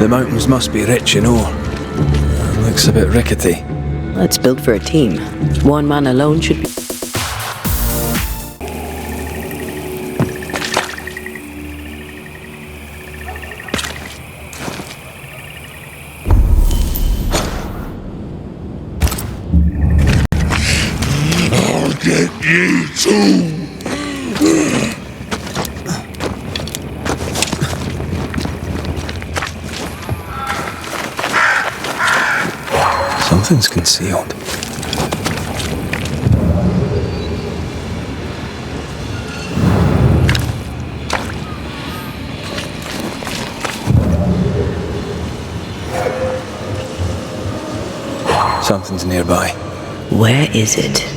The mountains must be rich in ore. Looks a bit rickety. Let's build for a team. One man alone should be... I'll get you too! Something's concealed. Something's nearby. Where is it?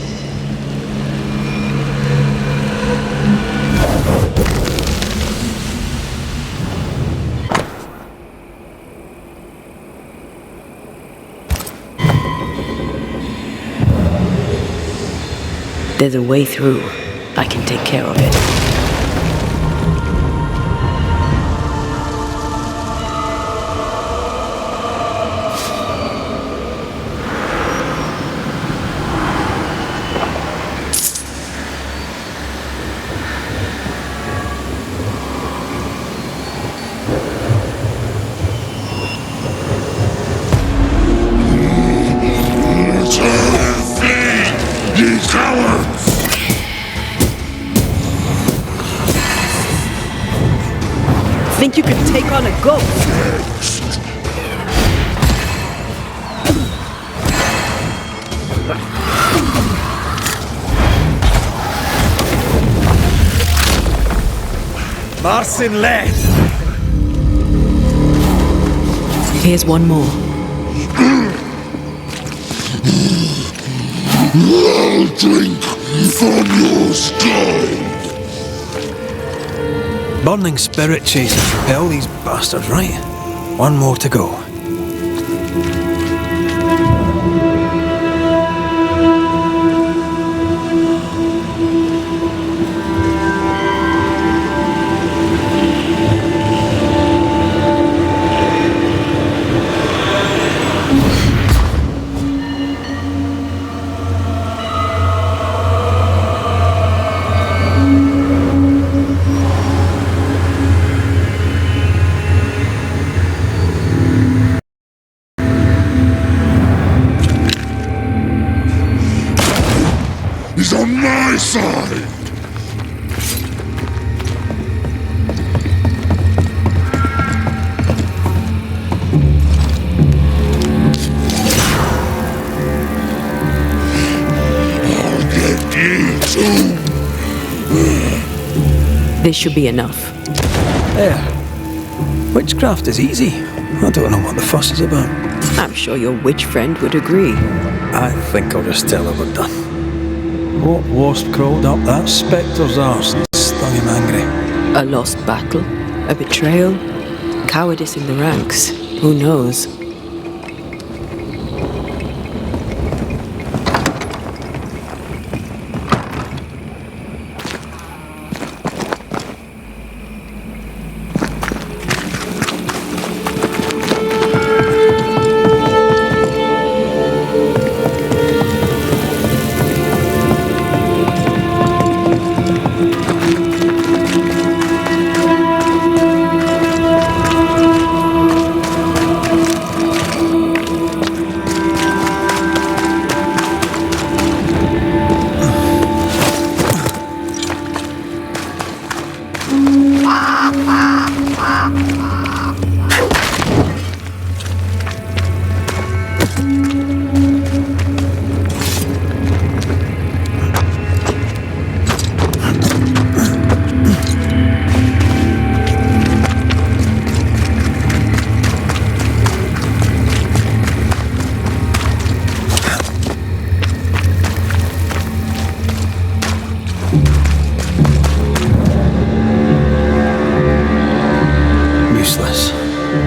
There's a way through. I can take care of it. You cowards! Think you can take on a ghost? Marcin left! Here's one more. I'll drink from your skull! Burning spirit chasers repel these bastards, right? One more to go. He's on my side! I'll get you too! This should be enough. There. Witchcraft is easy. I don't know what the fuss is about. I'm sure your witch friend would agree. I think I'll just tell her we're done. What wasp crawled up that spectre's arse and stung him angry? A lost battle? A betrayal? Cowardice in the ranks? Who knows?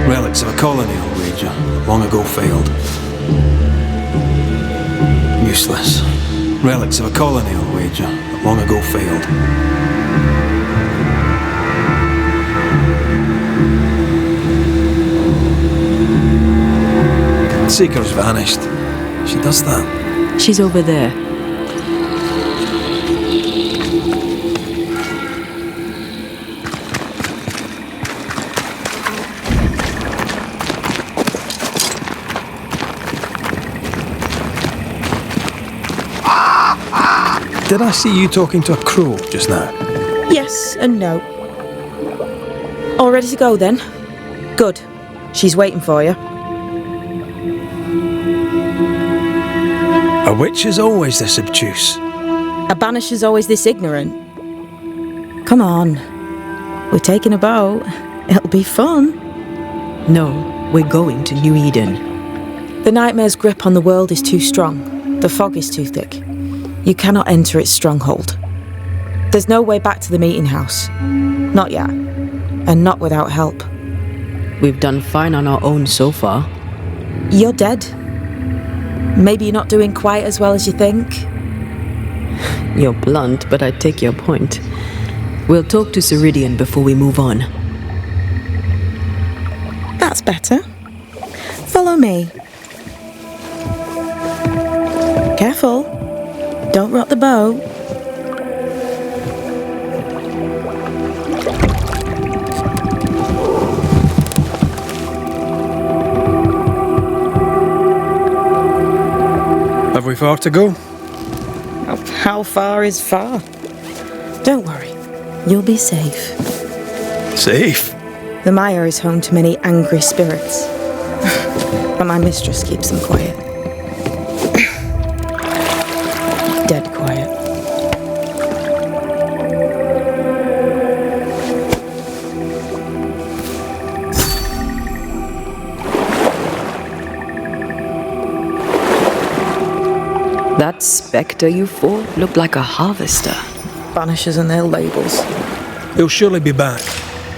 Relics of a colony, I'll wager, long ago failed. Useless. Relics of a colony, I'll wager, that long ago failed. Seeker's vanished. She does that. She's over there. Did I see you talking to a crow just now? Yes and no. All ready to go then? Good. She's waiting for you. A witch is always this obtuse. A banisher's always this ignorant. Come on. We're taking a boat. It'll be fun. No, we're going to New Eden. The nightmare's grip on the world is too strong. The fog is too thick. You cannot enter its stronghold. There's no way back to the meeting house. Not yet. And not without help. We've done fine on our own so far. You're dead. Maybe you're not doing quite as well as you think. You're blunt, but I take your point. We'll talk to Ceridian before we move on. That's better. Follow me. Careful. Don't rock the boat. Have we far to go? How far is far? Don't worry. You'll be safe. Safe? The mire is home to many angry spirits. But my mistress keeps them quiet. Dead quiet. That spectre you fought looked like a harvester. Banishers and their labels. He'll surely be back.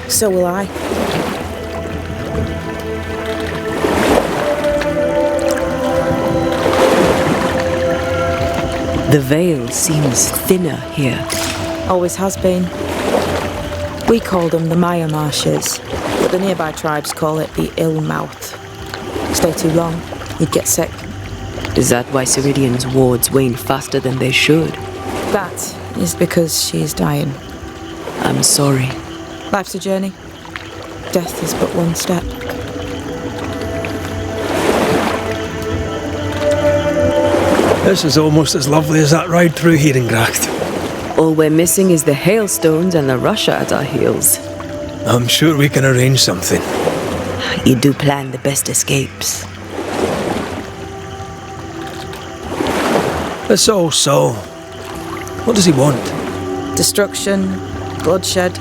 So will I. The veil seems thinner here. Always has been. We call them the Maya Marshes, but the nearby tribes call it the Ill Mouth. Stay too long, you'd get sick. Is that why Ceridian's wards wane faster than they should? That is because she is dying. I'm sorry. Life's a journey. Death is but one step. This is almost as lovely as that ride through Herengracht. All we're missing is the hailstones and the Russia at our heels. I'm sure we can arrange something. You do plan the best escapes. It's all so. What does he want? Destruction, bloodshed,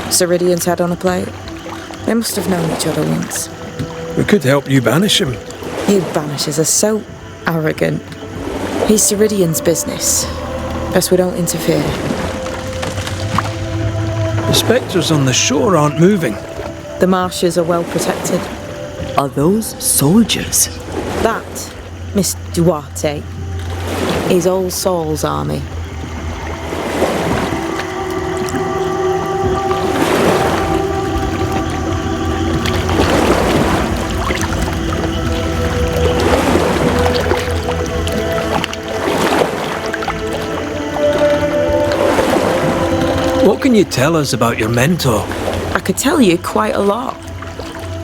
Ceridian's head on a plate. They must have known each other once. We could help you banish him. You banishers are so arrogant. He's Ceridian's business. Best we don't interfere. The spectres on the shore aren't moving. The marshes are well protected. Are those soldiers? That, Miss Duarte, is All Saul's army. What can you tell us about your mentor? I could tell you quite a lot,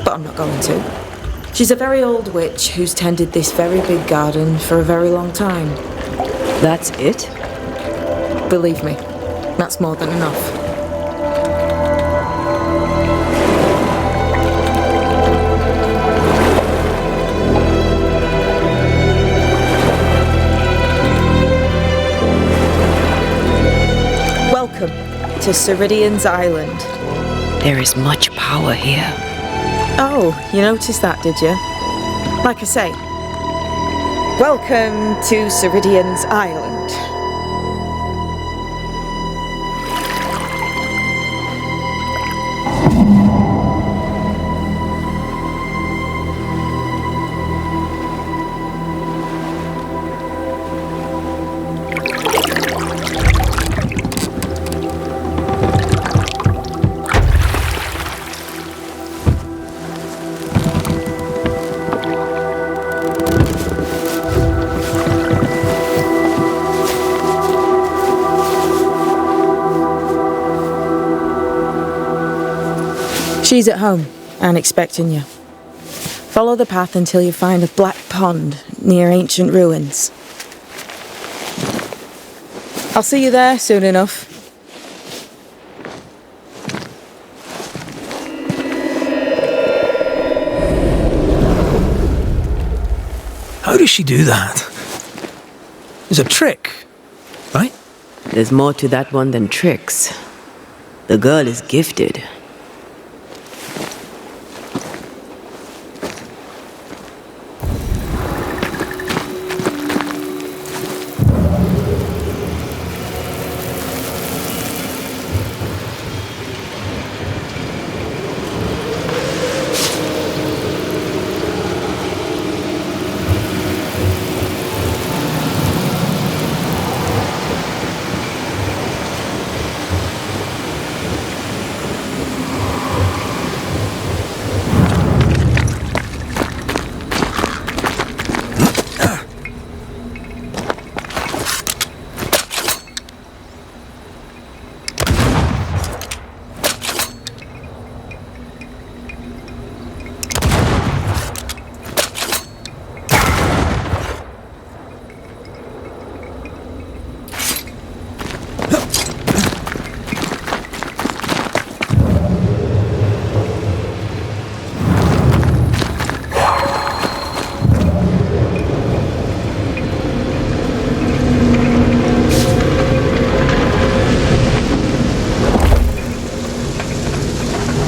but I'm not going to. She's a very old witch who's tended this very big garden for a very long time. That's it? Believe me, that's more than enough. Welcome to Ceridian's Island. There is much power here. Oh, you noticed that, did you? Like I say, welcome to Ceridian's Island. She's at home and expecting you. Follow the path until you find a black pond near ancient ruins. I'll see you there soon enough. How does she do that? It's a trick, right? There's more to that one than tricks. The girl is gifted.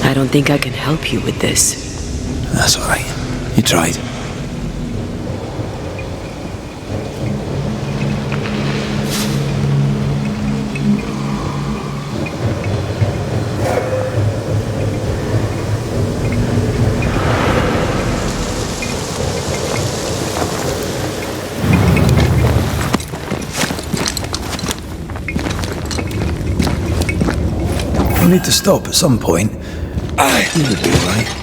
I don't think I can help you with this. That's all right. You tried. We'll need to stop at some point. You would be right.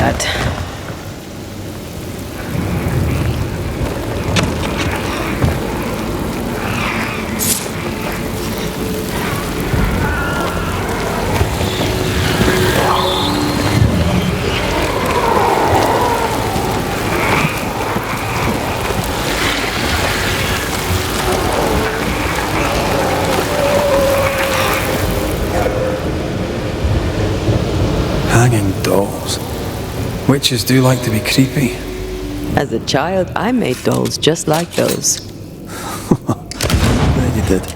that. Hanging dolls. Witches do like to be creepy. As a child, I made dolls just like those. Yeah, you did.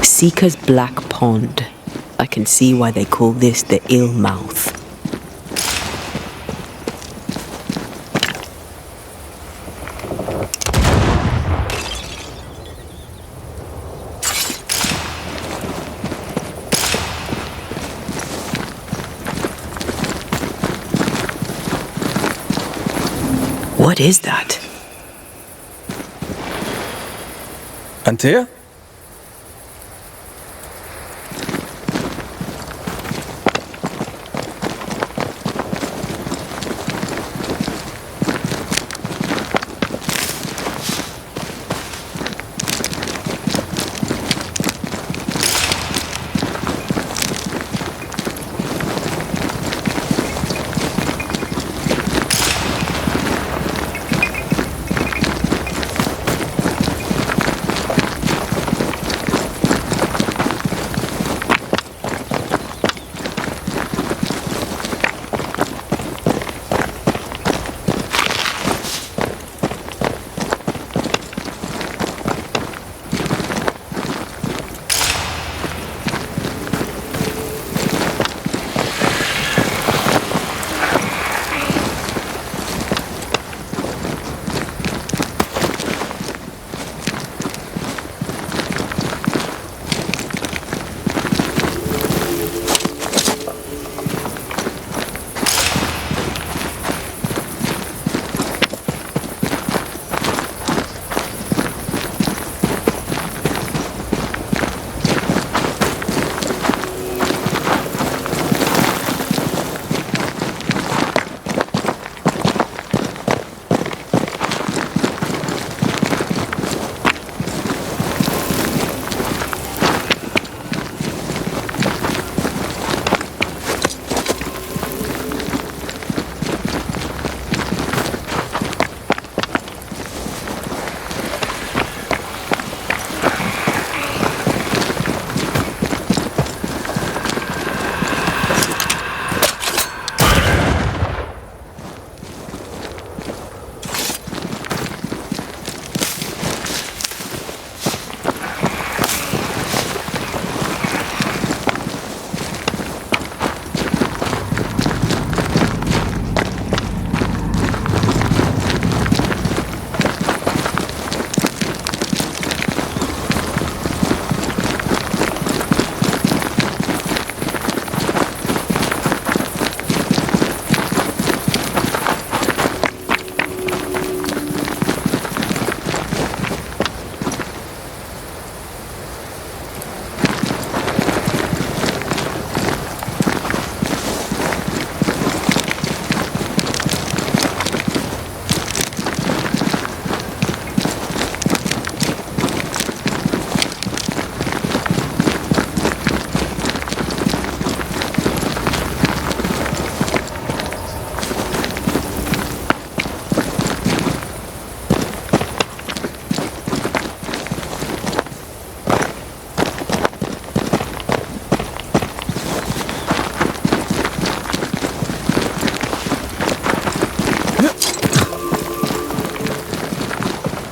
Seeker's Black Pond. I can see why they call this the ill mouth. What is that? Antea?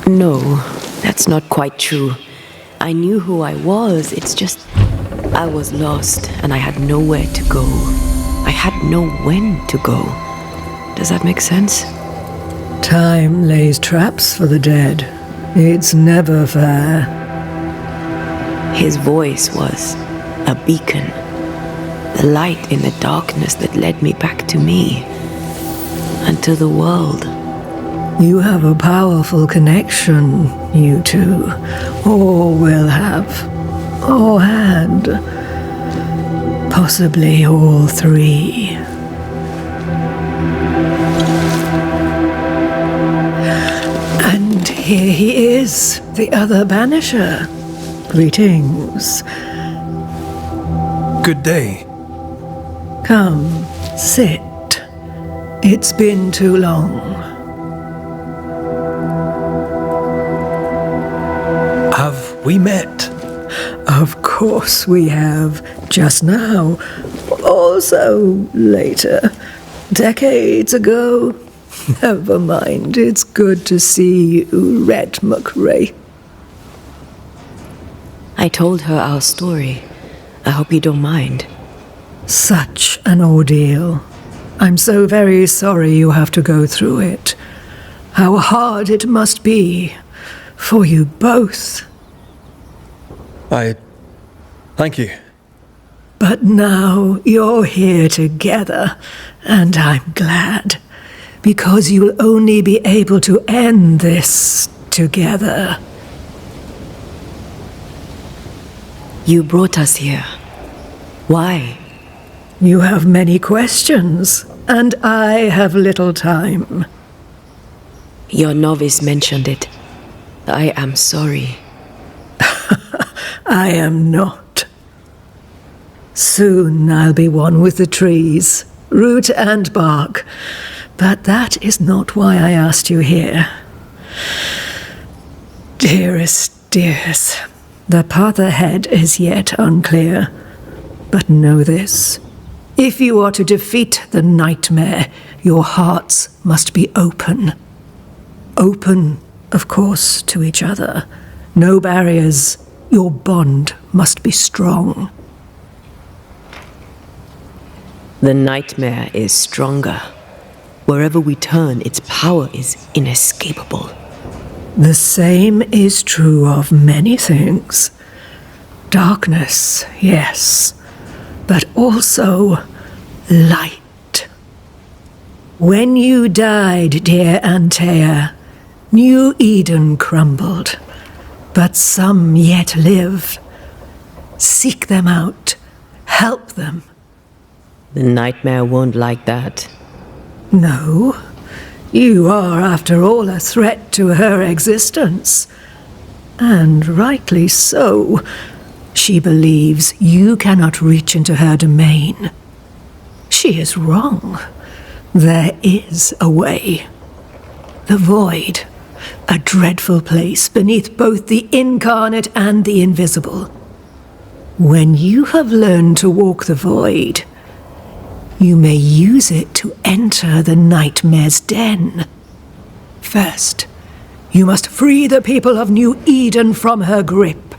No, that's not quite true. I knew who I was, it's just I was lost and I had nowhere to go. I had no when to go. Does that make sense? Time lays traps for the dead. It's never fair. His voice was a beacon. The light in the darkness that led me back to me. And to the world. You have a powerful connection, you two. Or will have. Or had. Possibly all three. And here he is, the other banisher. Greetings. Good day. Come, sit. It's been too long. Have we met? Of course we have. Just now. Also later. Decades ago. Never mind. It's good to see you, Red McRae. I told her our story. I hope you don't mind. Such an ordeal. I'm so very sorry you have to go through it. How hard it must be for you both. Thank you. But now you're here together, and I'm glad, because you'll only be able to end this together. You brought us here. Why? You have many questions, and I have little time. Your novice mentioned it. I am sorry. I am not. Soon I'll be one with the trees, root and bark. But that is not why I asked you here. Dearest dears, the path ahead is yet unclear. But know this. If you are to defeat the nightmare, your hearts must be open. Open, of course, to each other. No barriers. Your bond must be strong. The nightmare is stronger. Wherever we turn, its power is inescapable. The same is true of many things. Darkness, yes, but also light. When you died, dear Antea, New Eden crumbled, but some yet live. Seek them out, help them. The nightmare won't like that. No, you are, after all, a threat to her existence. And rightly so. She believes you cannot reach into her domain. She is wrong. There is a way. The void, a dreadful place beneath both the incarnate and the invisible. When you have learned to walk the void, you may use it to enter the nightmare's den. First, you must free the people of New Eden from her grip.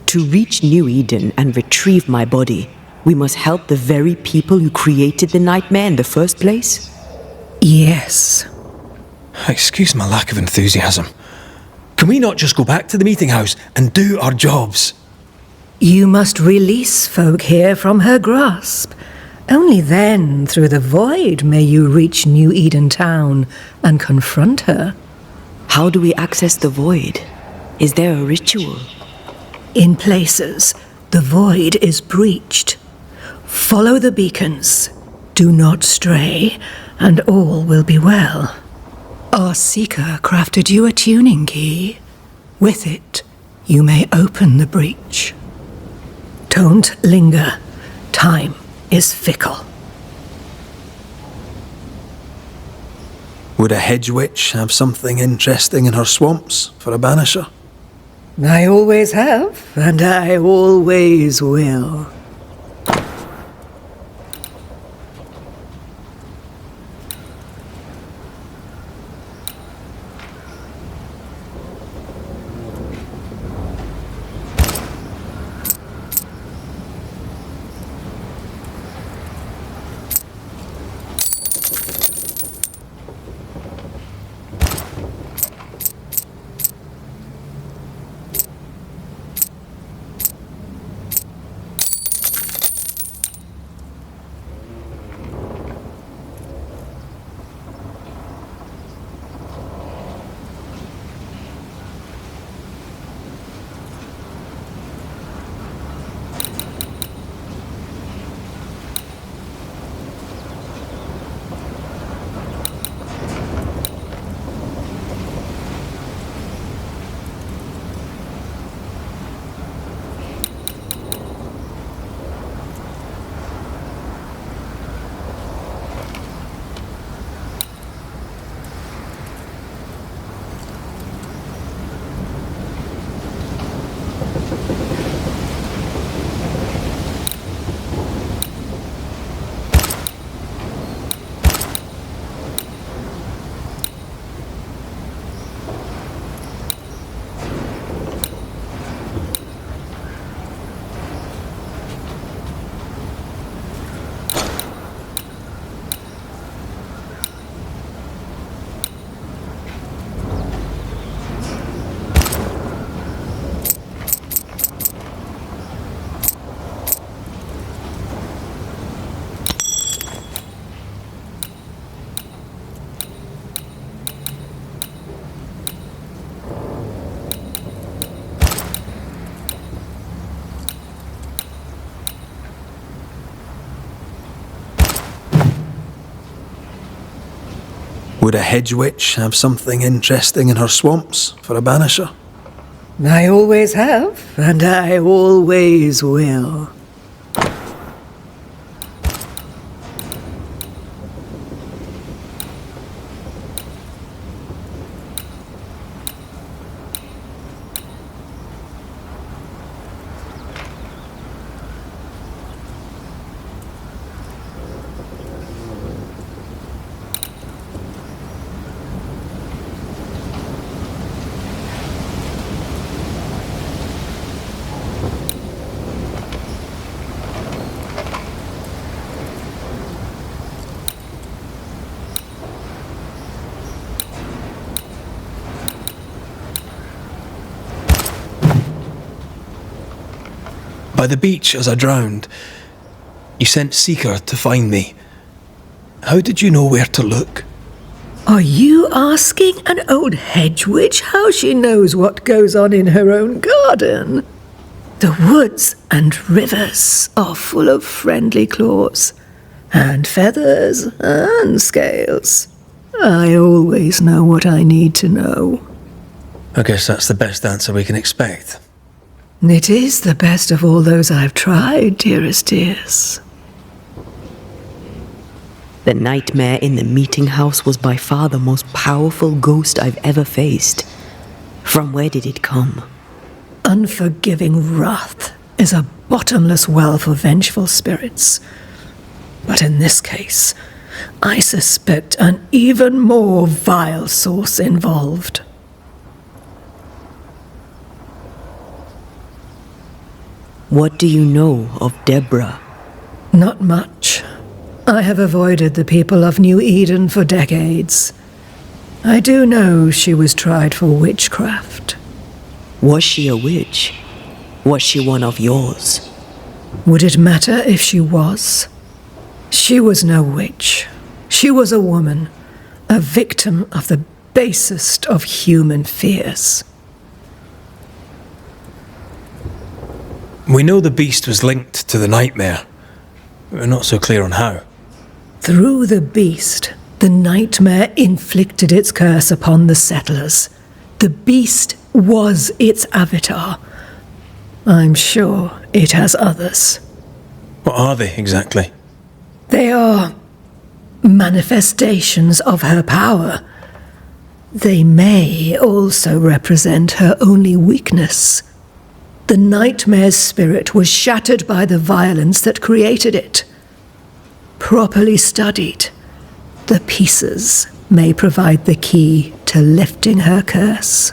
To reach New Eden and retrieve my body, we must help the very people who created the nightmare in the first place? Yes. Excuse my lack of enthusiasm. Can we not just go back to the meeting house and do our jobs? You must release folk here from her grasp. Only then, through the void, may you reach New Eden Town and confront her. How do we access the void? Is there a ritual? In places, the void is breached. Follow the beacons. Do not stray, and all will be well. Our seeker crafted you a tuning key. With it, you may open the breach. Don't linger. Time is fickle. Would a hedge witch have something interesting in her swamps for a banisher? I always have, and I always will. Would a hedge witch have something interesting in her swamps for a banisher? I always have, and I always will. By the beach as I drowned, you sent Seeker to find me. How did you know where to look? Are you asking an old hedge witch how she knows what goes on in her own garden? The woods and rivers are full of friendly claws, and feathers and scales. I always know what I need to know. I guess that's the best answer we can expect. It is the best of all those I've tried, dearest dears. The nightmare in the meeting house was by far the most powerful ghost I've ever faced. From where did it come? Unforgiving wrath is a bottomless well for vengeful spirits. But in this case, I suspect an even more vile source involved. What do you know of Deborah? Not much. I have avoided the people of New Eden for decades. I do know she was tried for witchcraft. Was she a witch? Was she one of yours? Would it matter if she was? She was no witch. She was a woman, a victim of the basest of human fears. We know the beast was linked to the nightmare. We're not so clear on how. Through the beast, the nightmare inflicted its curse upon the settlers. The beast was its avatar. I'm sure it has others. What are they exactly? They are manifestations of her power. They may also represent her only weakness. The nightmare's spirit was shattered by the violence that created it. Properly studied, the pieces may provide the key to lifting her curse.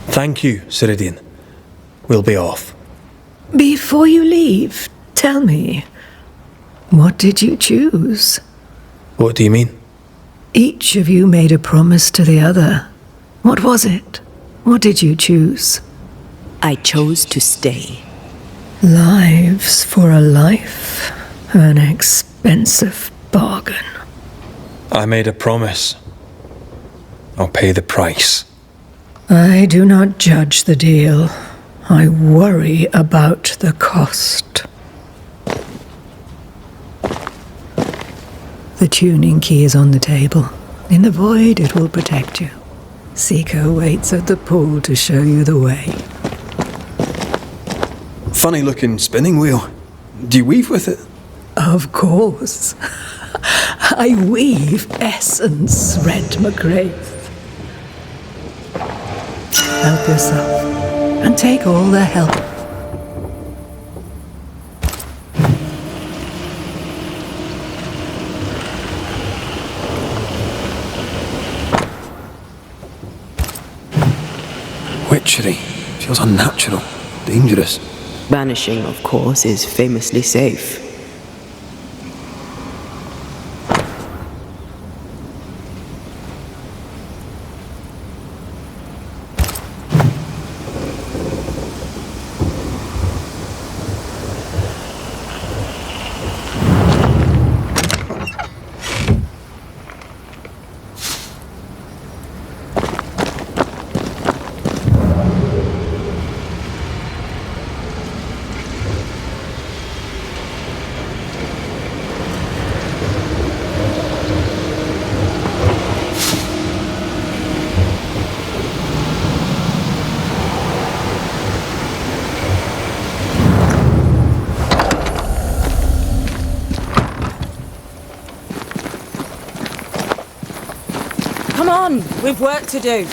Thank you, Ceridian. We'll be off. Before you leave, tell me, what did you choose? What do you mean? Each of you made a promise to the other. What was it? What did you choose? I chose to stay. Lives for a life. An expensive bargain. I made a promise. I'll pay the price. I do not judge the deal. I worry about the cost. The tuning key is on the table. In the void, it will protect you. Seeker waits at the pool to show you the way. Funny looking spinning wheel. Do you weave with it? Of course. I weave essence, Red McGrath. Help yourself, and take all the help. Witchery. Feels unnatural. Dangerous. Banishing, of course, is famously safe. Come on, we've work to do.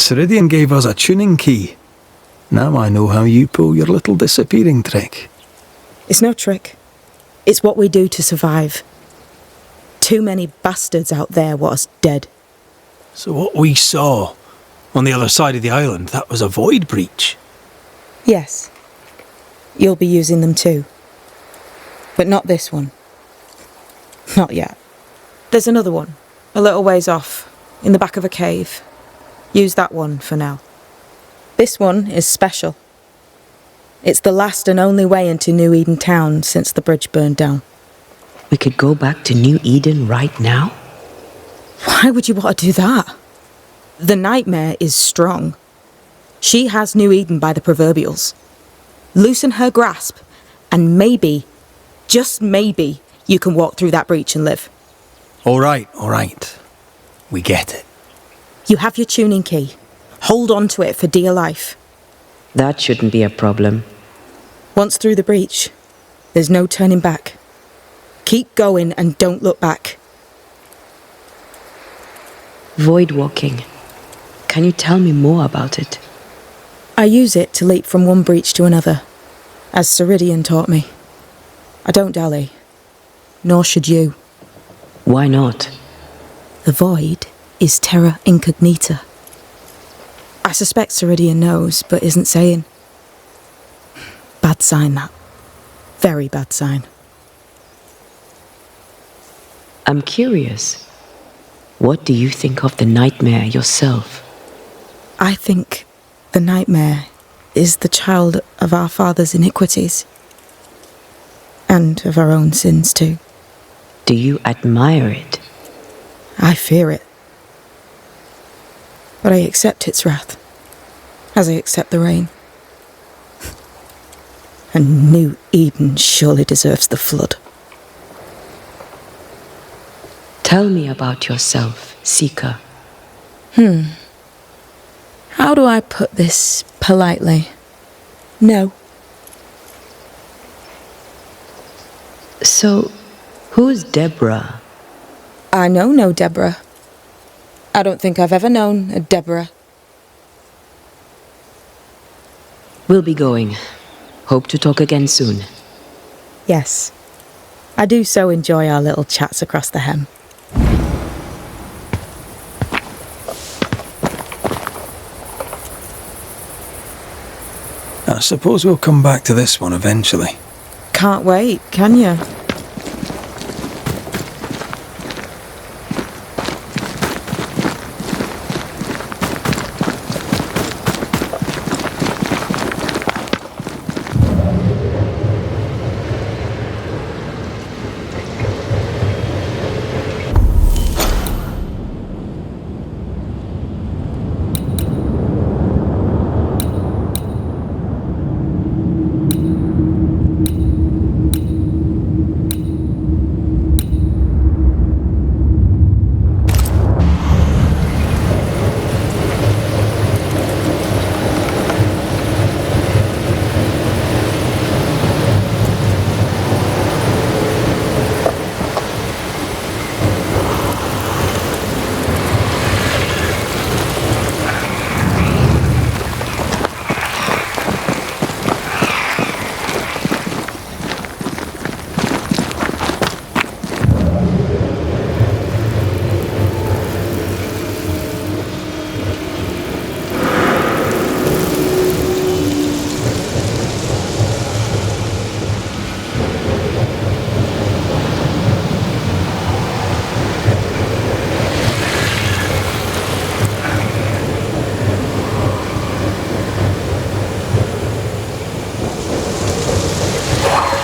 Ceridian gave us a tuning key. Now I know how you pull your little disappearing trick. It's no trick. It's what we do to survive. Too many bastards out there want us dead. So what we saw on the other side of the island, that was a void breach? Yes. You'll be using them too. But not this one. Not yet. There's another one, a little ways off, in the back of a cave. Use that one for now. This one is special. It's the last and only way into New Eden town since the bridge burned down. We could go back to New Eden right now? Why would you want to do that? The nightmare is strong. She has New Eden by the proverbials. Loosen her grasp, and maybe, just maybe, you can walk through that breach and live. All right. We get it. You have your tuning key. Hold on to it for dear life. That shouldn't be a problem. Once through the breach, there's no turning back. Keep going and don't look back. Void walking. Can you tell me more about it? I use it to leap from one breach to another, as Ceridian taught me. I don't dally, nor should you. Why not? The void is terra incognita. I suspect Ceridian knows, but isn't saying. Bad sign, that. Very bad sign. I'm curious. What do you think of the nightmare yourself? I think the nightmare is the child of our father's iniquities. And of our own sins too. Do you admire it? I fear it. But I accept its wrath, as I accept the rain. And New Eden surely deserves the flood. Tell me about yourself, Seeker. How do I put this politely? No. So, who's Deborah? I know no Deborah. I don't think I've ever known a Deborah. We'll be going. Hope to talk again soon. Yes. I do so enjoy our little chats across the hem. I suppose we'll come back to this one eventually. Can't wait, can you?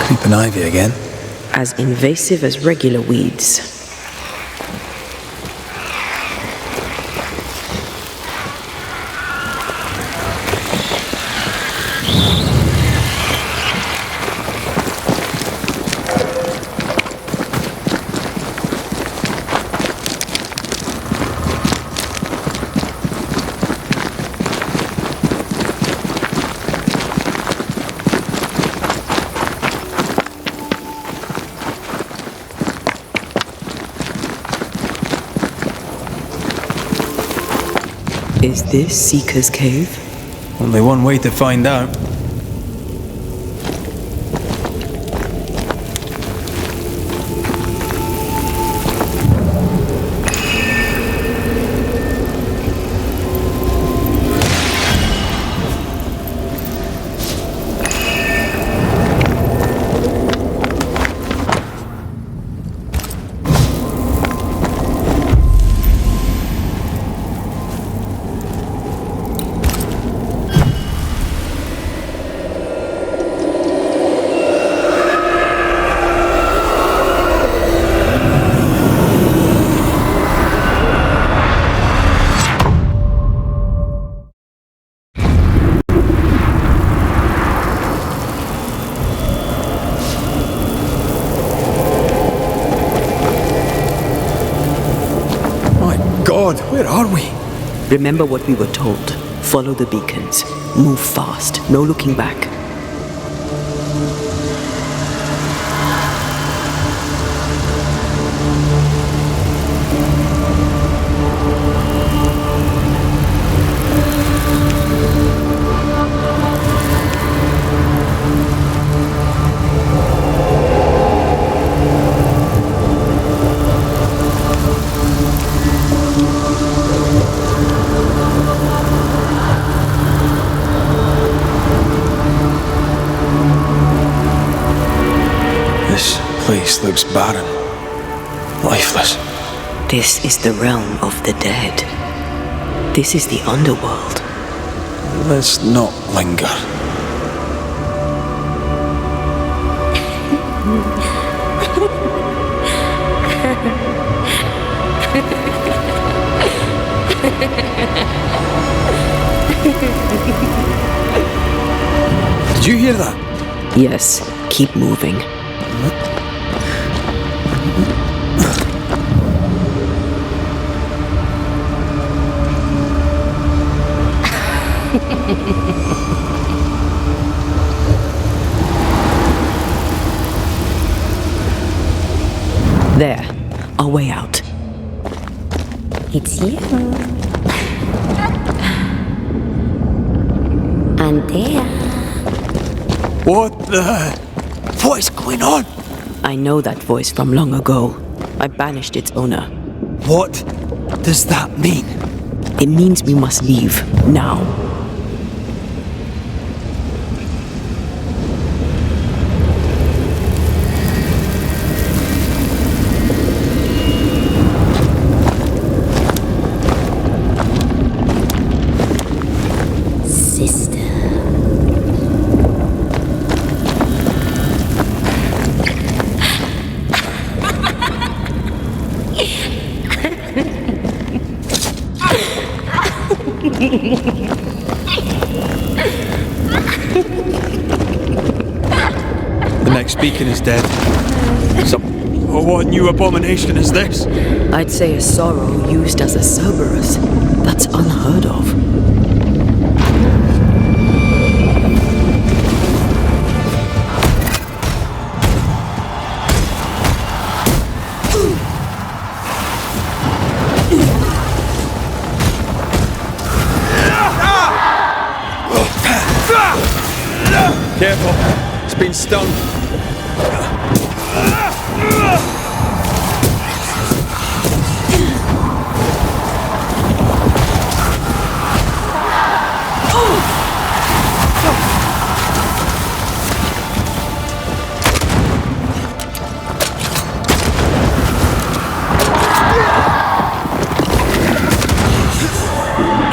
Creeping ivy again. As invasive as regular weeds. Is this Seeker's Cave? Only one way to find out. God, where are we? Remember what we were told. Follow the beacons. Move fast. No looking back. This place looks barren. Lifeless. This is the realm of the dead. This is the underworld. Let's not linger. Did you hear that? Yes, keep moving. There, our way out. It's you. Antea. What the? What is going on? I know that voice from long ago. I banished its owner. What does that mean? It means we must leave, now. Sister. The next beacon is dead. So, what new abomination is this? I'd say a sorrow used as a Cerberus. That's unheard of. Careful, it's been stung.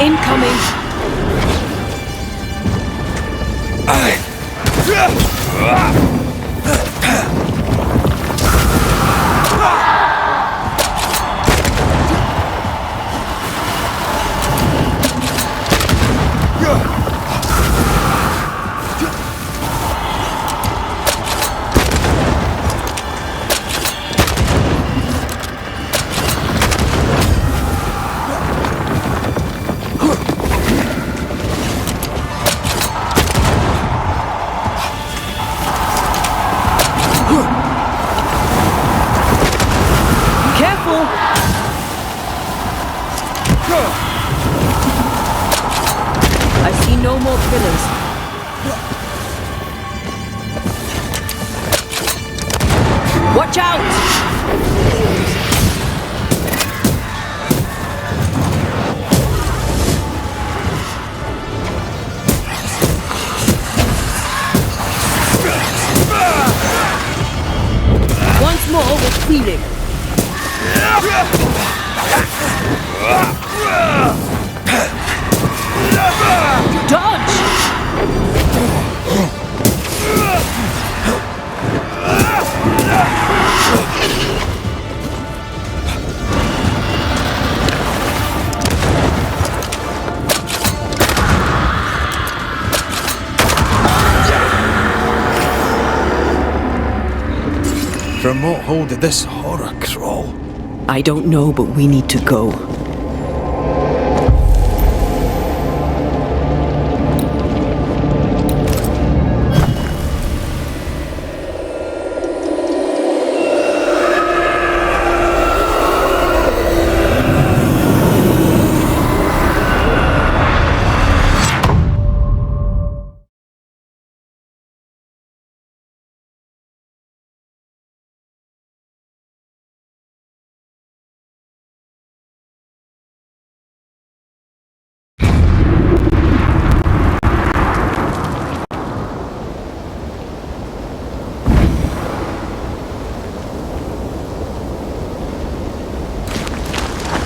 Incoming! no more pillars. Watch out! Once more with healing. Dodge! From what hole did this horror crawl? I don't know, but we need to go.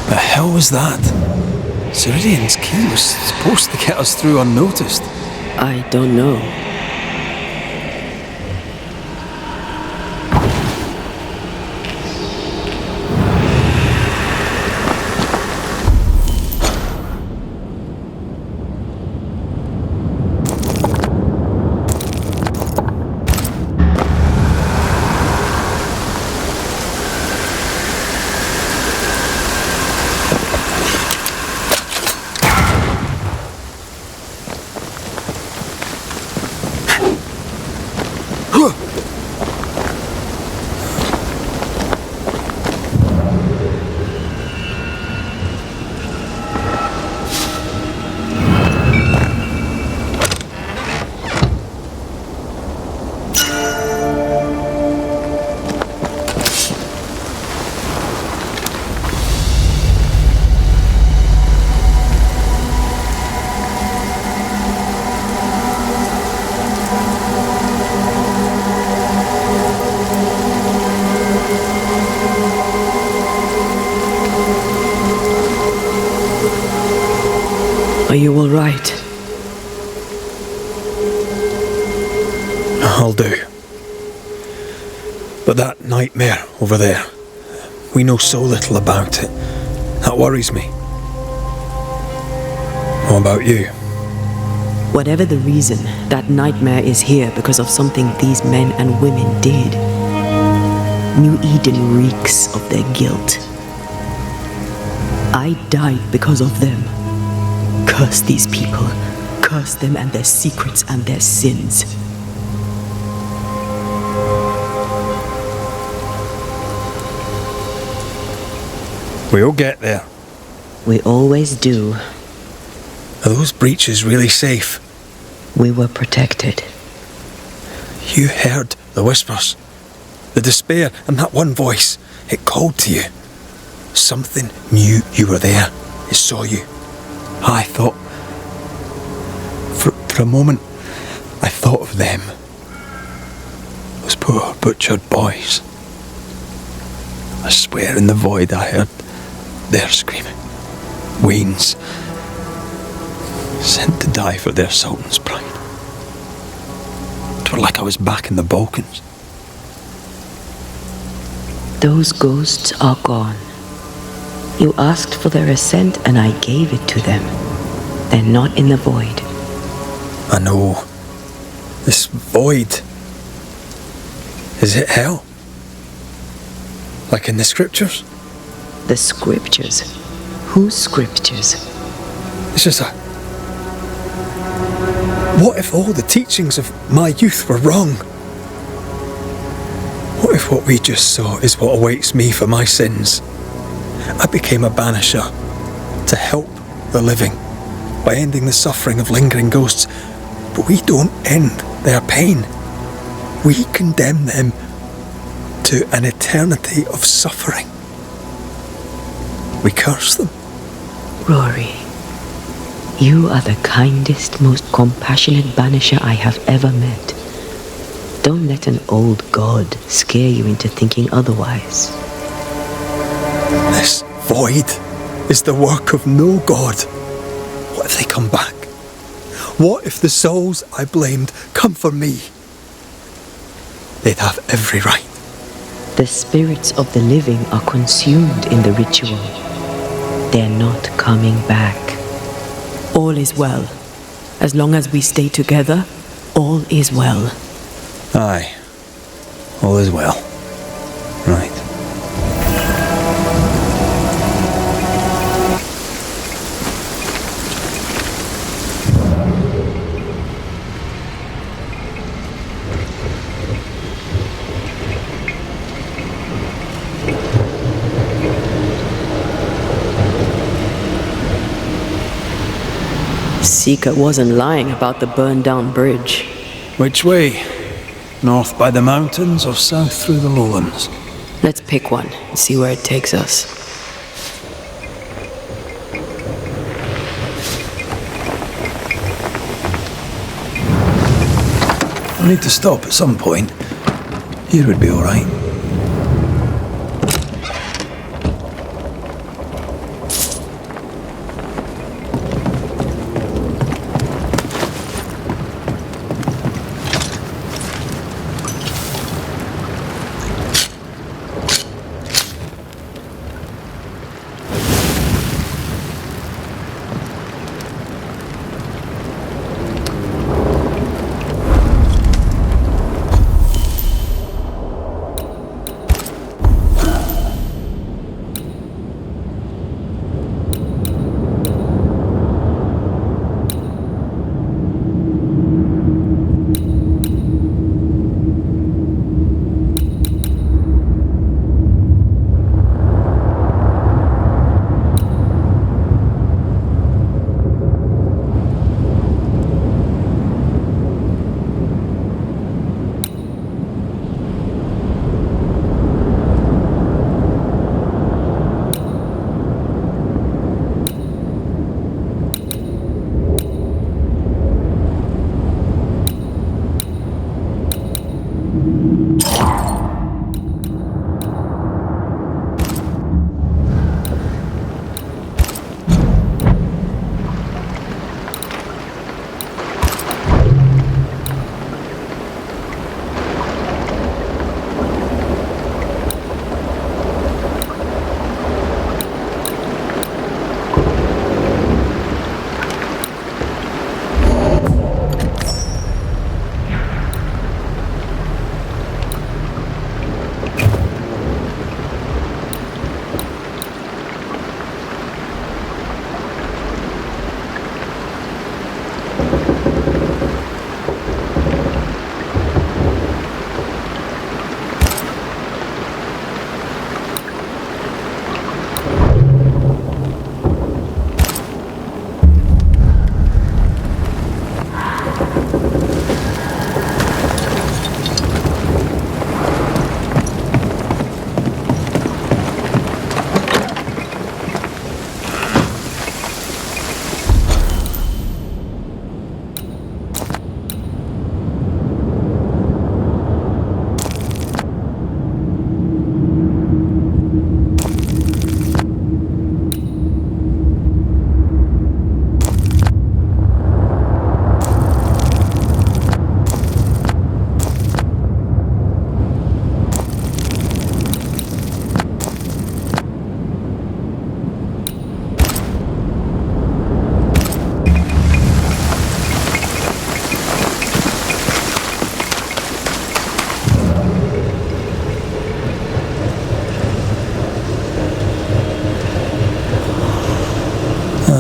The hell was that? Ceridian's key was supposed to get us through unnoticed. I don't know. Are you all right? I'll do. But that nightmare over there, we know so little about it. That worries me. What about you? Whatever the reason, that nightmare is here because of something these men and women did. New Eden reeks of their guilt. I died because of them. Curse these people. Curse them and their secrets and their sins. We'll get there. We always do. Are those breaches really safe? We were protected. You heard the whispers, the despair, and that one voice. It called to you. Something knew you were there. It saw you. I thought... For a moment, I thought of them. Those poor butchered boys. I swear in the void I heard their screaming. Wains. Sent to die for their sultan's pride. It were like I was back in the Balkans. Those ghosts are gone. You asked for their ascent and I gave it to them. They're not in the void. I know. This void. Is it hell? Like in the scriptures? The scriptures? Whose scriptures? It's just a... What if all the teachings of my youth were wrong? What if what we just saw is what awaits me for my sins? I became a banisher to help the living. by ending the suffering of lingering ghosts, but we don't end their pain. We condemn them to an eternity of suffering. We curse them. Rory, you are the kindest, most compassionate banisher I have ever met. Don't let an old god scare you into thinking otherwise. This void is the work of no god. What if they come back? What if the souls I blamed come for me? They'd have every right. The spirits of the living are consumed in the ritual. They're not coming back. All is well. As long as we stay together, all is well. Aye. All is well. Right. Seeker wasn't lying about the burned-down bridge. Which way? North by the mountains or south through the lowlands? Let's pick one and see where it takes us. I need to stop at some point. Here would be all right.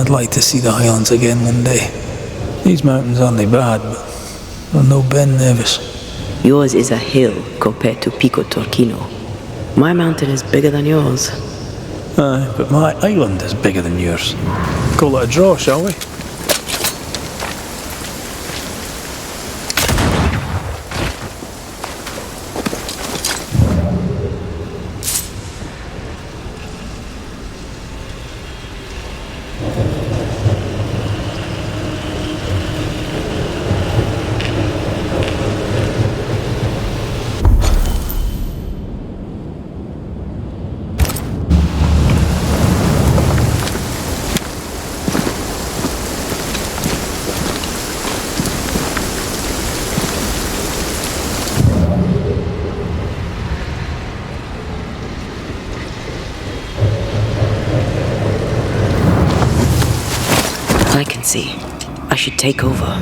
I'd like to see the Highlands again one day. These mountains aren't they bad, but they're no Ben Nevis. Yours is a hill compared to Pico Torquino. My mountain is bigger than yours. Aye, but my island is bigger than yours. Call it a draw, shall we? I can see. I should take over.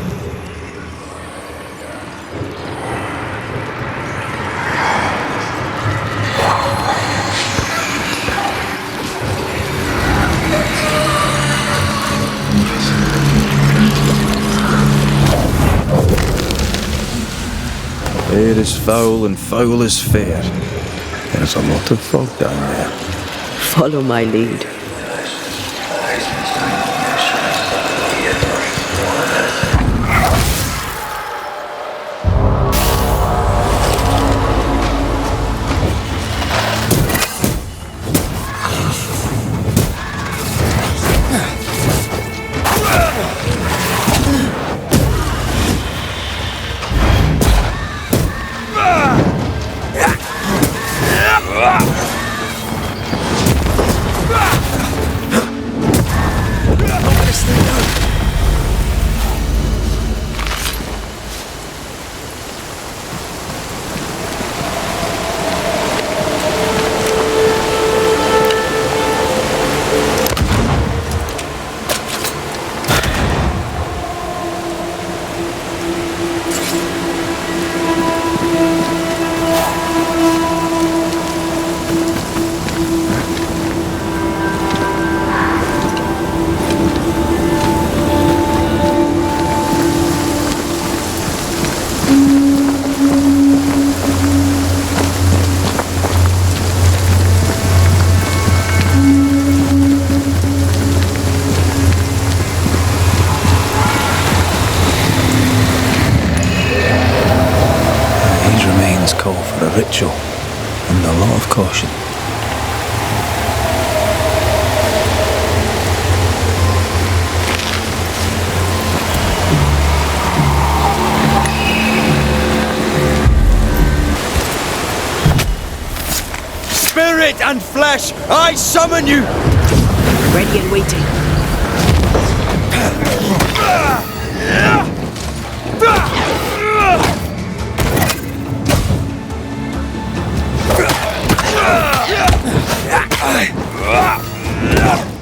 Air is foul and foul is fair. There's a lot of fog down there. Follow my lead. Call for a ritual and a lot of caution. Spirit and flesh, I summon you! Ready and waiting.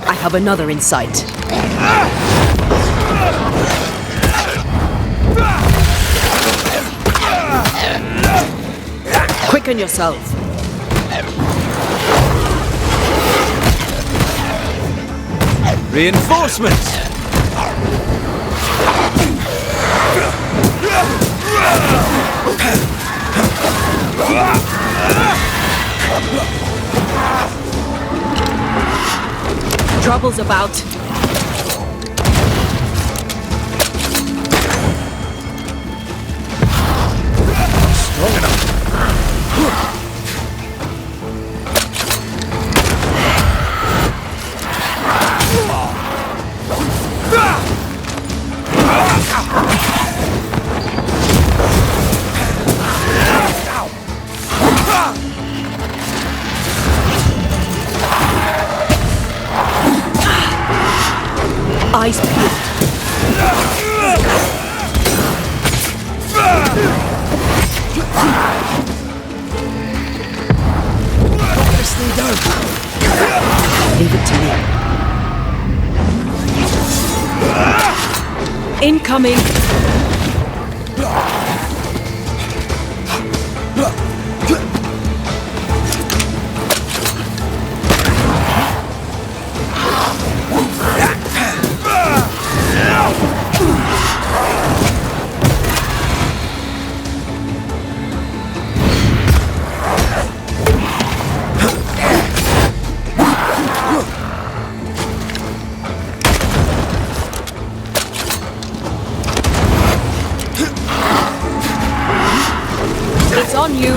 I have another in sight. Quicken yourself. Reinforcements! Trouble's about. Strong enough. Eyes peeled. Stay down. Leave it to me. Incoming. It's on you.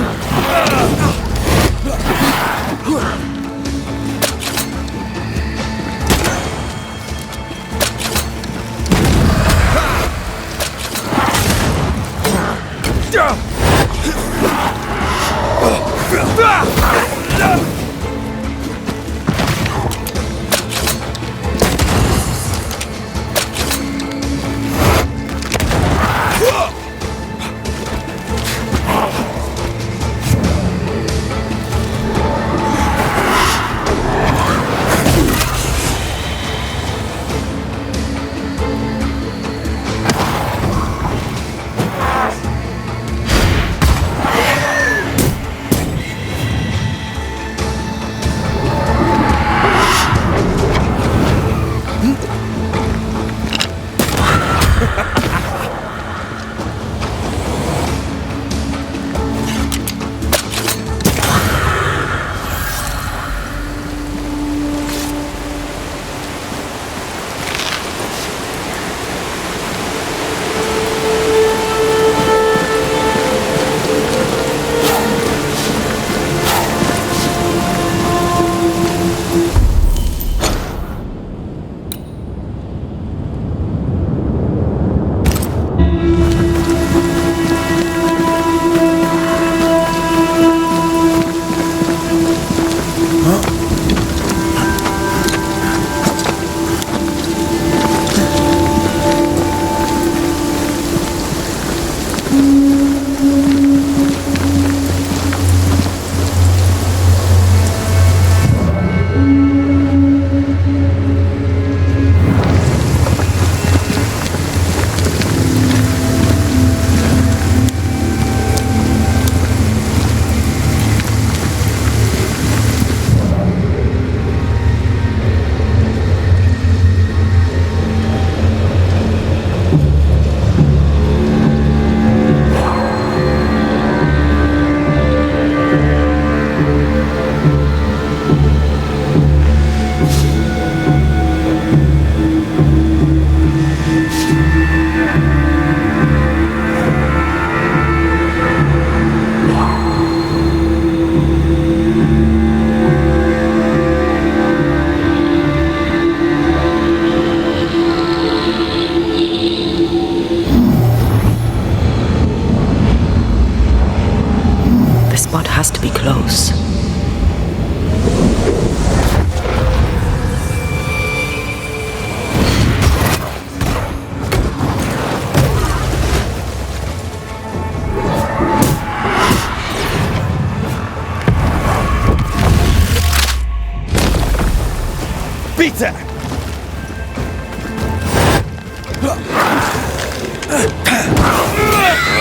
Beat it!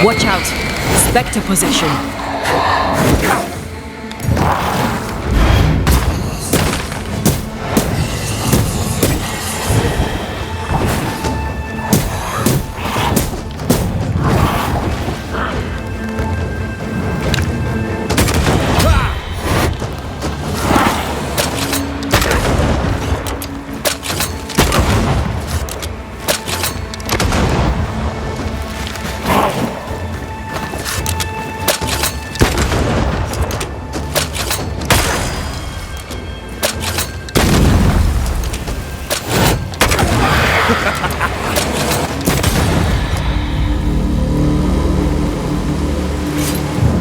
Watch out! Spectre possession.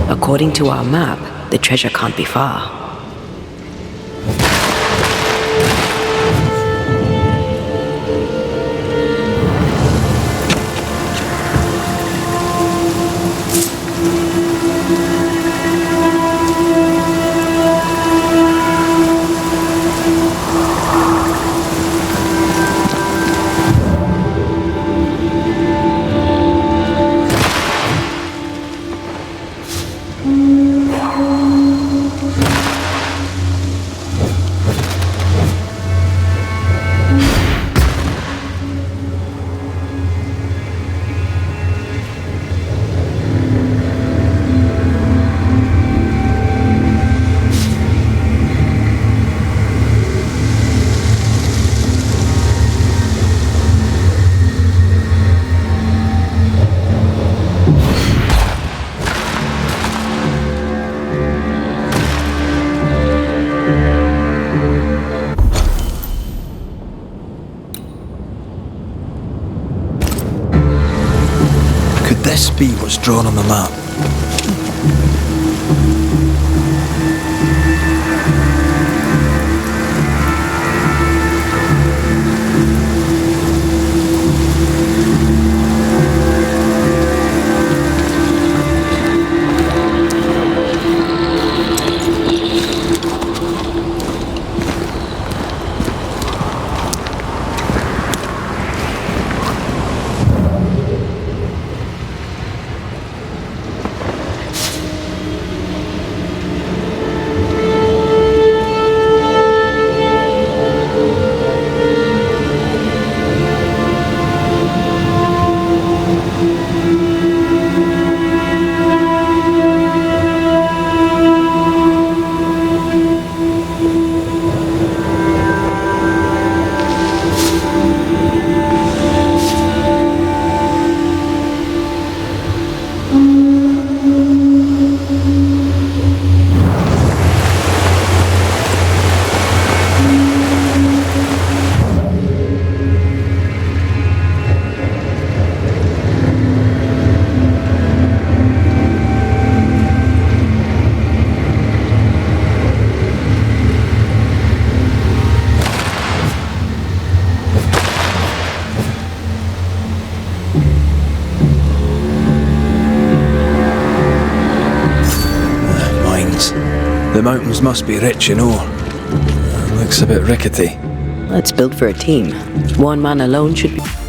According to our map, the treasure can't be far. This be what's drawn on the map. The mountains must be rich in ore. Looks a bit rickety. Let's build for a team. One man alone should be...